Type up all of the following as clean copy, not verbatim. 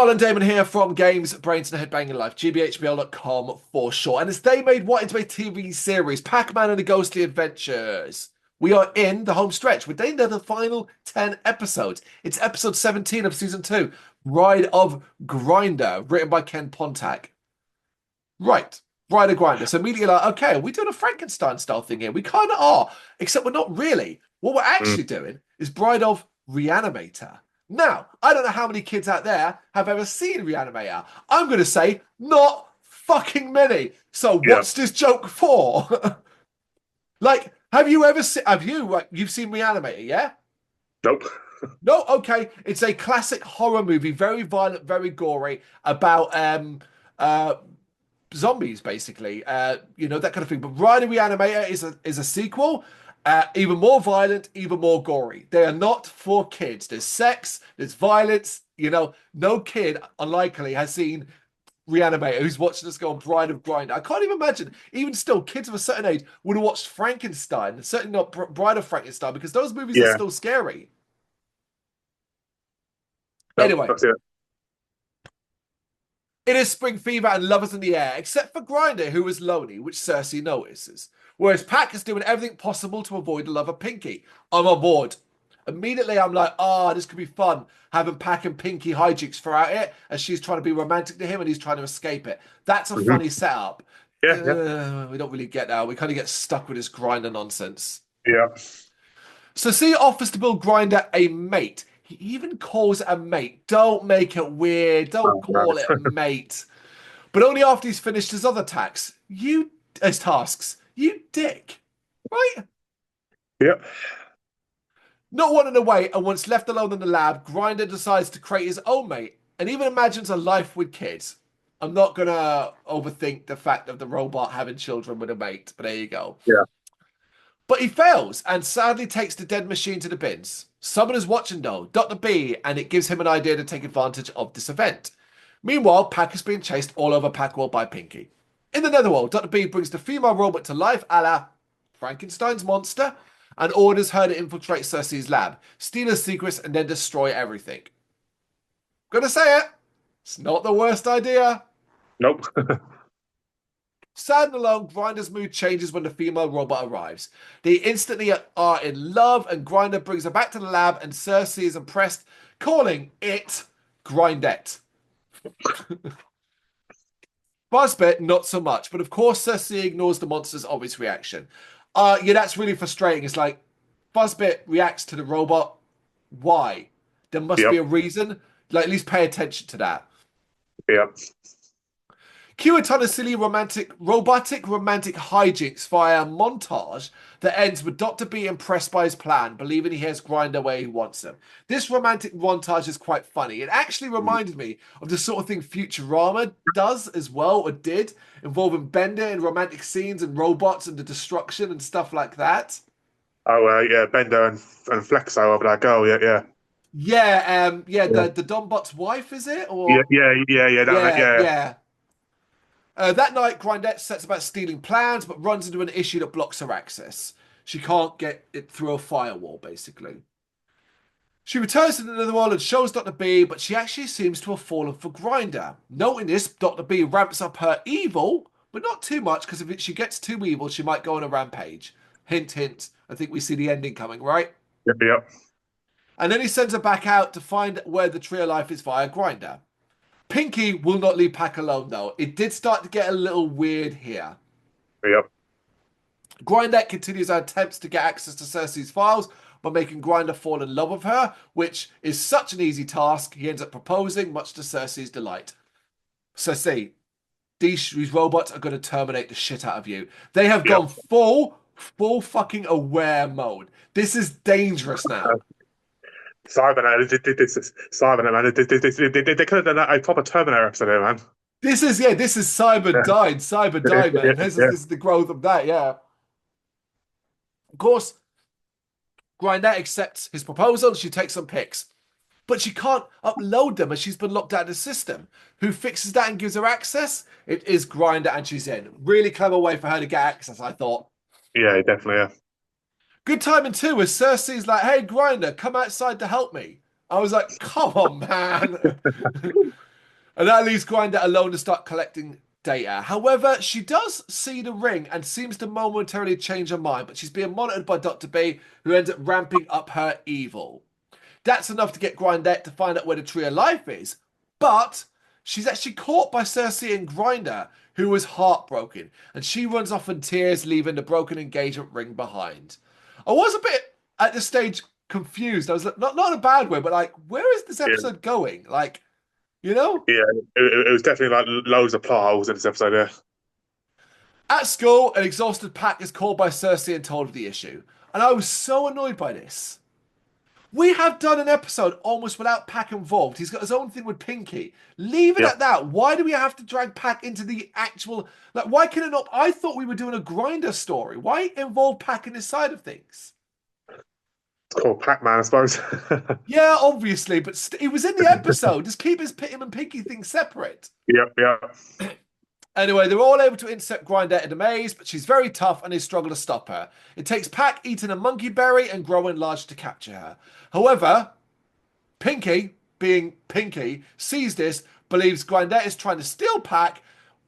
Carl and Damon here from Games, Brains and a Head-Banging Life, gbhblofficial.com for short. And as they made what into a TV series, Pac-Man and the Ghostly Adventures, we are in the home stretch. We're down to the final 10 episodes. It's episode 17 of season 2, Bride of Grinder, written by Ken Pontac. Right, Bride of Grinder. So immediately like, okay, are we doing a Frankenstein style thing here? We kind of are, except we're not really. What we're actually doing is Bride of Reanimator. Now, I don't know how many kids out there have ever seen Reanimator. I'm going to say not fucking many. So Yeah. what's this joke for? Like, have you ever seen, you've seen Reanimator, yeah? Nope. No, okay. It's a classic horror movie, very violent, very gory, about uh zombies, basically. That kind of thing. But Bride of Reanimator is a sequel. Even more violent, even more gory. They are not for kids. There's sex, there's violence. No kid, unlikely, has seen Reanimator who's watching us go on Bride of Grinder. I can't even imagine, even still, kids of a certain age would have watched Frankenstein, certainly not Bride of Frankenstein, because those movies are Yeah. still scary. Nope. Anyway, That's it. it is spring fever and love is in the air, except for Grinder, who is lonely, which Cersei notices. Whereas Pac is doing everything possible to avoid the love of Pinky. I'm on board. Immediately, I'm like, this could be fun. Having Pac and Pinky hijinks throughout it, as she's trying to be romantic to him and he's trying to escape it. That's a hmm funny setup. Yeah. Yeah. We don't really get that. We kind of get stuck with this Grinder nonsense. Yeah. So C offers to build Grinder a mate. He even calls it a mate. Don't make it weird. Don't Oh, call right. it mate. But only after he's finished his other tasks. You dick. Right? Yep. Not wanting to wait, and once left alone in the lab, Grinder decides to create his own mate and even imagines a life with kids. I'm not gonna overthink the fact of the robot having children with a mate, but there you go. Yeah. But he fails and sadly takes the dead machine to the bins. Someone is watching though, Dr. B, and it gives him an idea to take advantage of this event. Meanwhile, Pac is being chased all over Pac-World by Pinky. In the Netherworld, Dr. B brings the female robot to life a la Frankenstein's monster and orders her to infiltrate Cersei's lab, steal her secrets, and then destroy everything. Gonna say it, it's not the worst idea. Nope. Sad and alone, Grinder's mood changes when the female robot arrives. They instantly are in love, and Grinder brings her back to the lab, and Cersei is impressed, calling it Grindette. Buzzbit, not so much, but of course Cersei ignores the monster's obvious reaction. That's really frustrating. It's like, Buzzbit reacts to the robot. Why? There must be Yep. a reason. Like, at least pay attention to that. Yep. Cue a ton of silly robotic romantic hijinks via a montage that ends with Dr. B impressed by his plan, believing he has Grinder where he wants him. This romantic montage is quite funny. It actually reminded me of the sort of thing Futurama does as well, or did, involving Bender in romantic scenes and robots and the destruction and stuff like that. Oh, yeah. Bender and Flexo over that girl. Yeah. Yeah. Yeah, Yeah. the Donbot's wife, is it? Yeah. Or Yeah. Yeah. Yeah. That, yeah, yeah. yeah. That night, Grindette sets about stealing plans, but runs into an issue that blocks her access. She can't get it through a firewall, basically. She returns to the Netherworld and shows Dr. B, but she actually seems to have fallen for Grinder. Noting this, Dr. B ramps up her evil, but not too much, because if she gets too evil, she might go on a rampage. Hint, hint. I think we see the ending coming, right? Yep. Yep. And then he sends her back out to find where the tree of life is via Grinder. Pinky will not leave Pac alone, though. It did start to get a little weird here. Yep. Grinder continues her attempts to get access to Cersei's files by making Grinder fall in love with her, which is such an easy task. He ends up proposing, much to Cersei's delight. Cersei, these robots are going to terminate the shit out of you. They have Yep. gone full fucking aware mode. This is dangerous now. Cybernet. This is Cybernet, man. They could have done a proper Terminator episode, here, man. This is Cyber died, man. This is Yeah. this is the growth of that, yeah. Of course, Grinder accepts his proposal. She takes some pics, but she can't upload them as she's been locked out of the system. Who fixes that and gives her access? It is Grinder, and she's in. Really clever way for her to get access, I thought. Yeah. Definitely. Yeah. Good timing too, as Cersei's like, "Hey, Grinder, come outside to help me." I was like, "Come on, man." And that leaves Grinder alone to start collecting data. However, she does see the ring and seems to momentarily change her mind, but she's being monitored by Dr. B, who ends up ramping up her evil. That's enough to get Grindette to find out where the Tree of Life is, but she's actually caught by Cersei and Grinder, who is heartbroken, and she runs off in tears, leaving the broken engagement ring behind. I was a bit, at this stage, confused. I was like, not in a bad way, but like, where is this Yeah, episode going? Like, you know? yeah. It was definitely like loads of plot holes in this episode. Yeah, At school, an exhausted Pac is called by Cersei and told of the issue. And I was so annoyed by this. We have done an episode almost without Pac involved. He's got his own thing with Pinky. Leave it yeah. at that. Why do we have to drag Pac into the actual... Like, why can it not... I thought we were doing a Grinder story. Why involve Pac in this side of things? It's called Pac-Man, I suppose. Yeah, obviously, but he was in the episode. Just keep him and Pinky thing separate. Yep, yeah. Anyway, they're all able to intercept Grindette in the maze, but she's very tough and they struggle to stop her. It takes Pac eating a monkey berry and growing large to capture her. However, Pinky, being Pinky, sees this, believes Grindette is trying to steal Pac,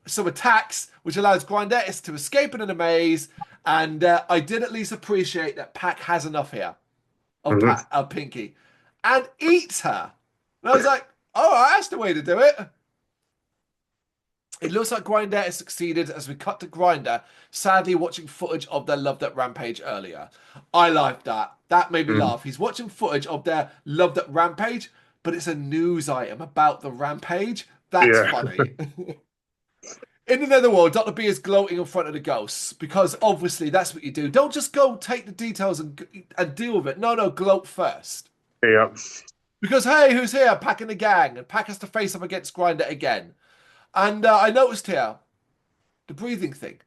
so attacks, which allows Grindette to escape into the maze. And I did at least appreciate that Pac has enough here of Pinky and eats her. And I was like, all right, that's the way to do it. It looks like Grinder has succeeded as we cut to Grinder, sadly watching footage of their Love That Rampage earlier. I liked that. That made me laugh. He's watching footage of their Love That Rampage, but it's a news item about the rampage. That's funny. In the Netherworld, Dr. B is gloating in front of the ghosts because obviously that's what you do. Don't just go take the details and deal with it. No, gloat first. Yeah. Because, hey, who's here? Pac and the gang. And Pac has to face up against Grinder again. And I noticed here the breathing thing.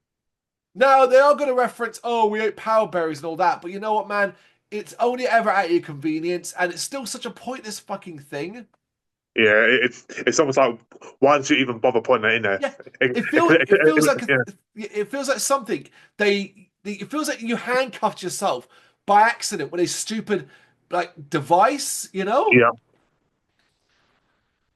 Now, they are going to reference, oh, we ate power berries and all that. But you know what, man? It's only ever at your convenience. And it's still such a pointless fucking thing. Yeah, it's almost like, why did you even bother putting that in there? Yeah, it feels like something it feels like you handcuffed yourself by accident with a stupid like device, you know? Yeah.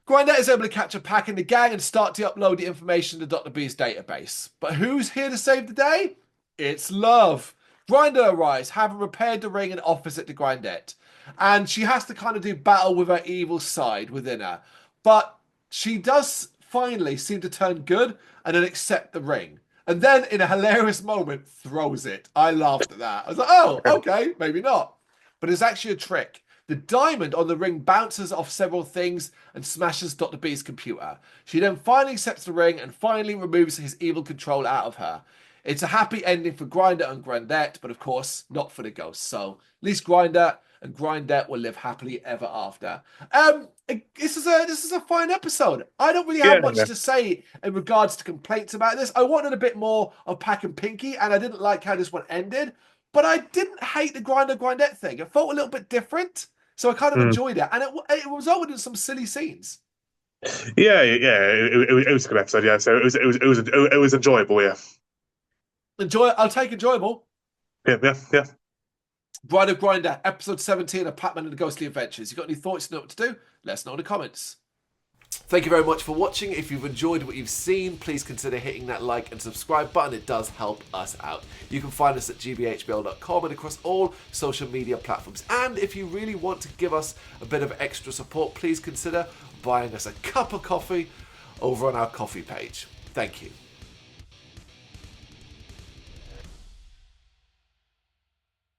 Grindette is able to capture Pac and the gang and start to upload the information to Dr. B's database. But who's here to save the day? It's Love. Grinder arrives, having repaired the ring and offers it to Grindette. And she has to kind of do battle with her evil side within her. But she does finally seem to turn good and then accept the ring. And then, in a hilarious moment, throws it. I laughed at that. I was like, oh, okay, maybe not. But it's actually a trick. The diamond on the ring bounces off several things and smashes Dr. B's computer. She then finally accepts the ring and finally removes his evil control out of her. It's a happy ending for Grinder and Grindette, but of course, not for the ghosts. So, at least Grinder and Grindette will live happily ever after. This is a fine episode. I don't really have much to say in regards to complaints about this. I wanted a bit more of Pac and Pinky, and I didn't like how this one ended. But I didn't hate the Grinder Grindette thing. It felt a little bit different, so I kind of enjoyed it, and it resulted in some silly scenes. Yeah. It was a good episode. Yeah, so it was enjoyable. Yeah. I'll take enjoyable. Yeah. Bride of Grinder, episode 17 of Pac-Man and the Ghostly Adventures. You got any thoughts? You know what to do? Let us know in the comments. Thank you very much for watching. If you've enjoyed what you've seen, please consider hitting that like and subscribe button. It does help us out. You can find us at gbhbl.com and across all social media platforms. And if you really want to give us a bit of extra support, please consider buying us a cup of coffee over on our coffee page. Thank you.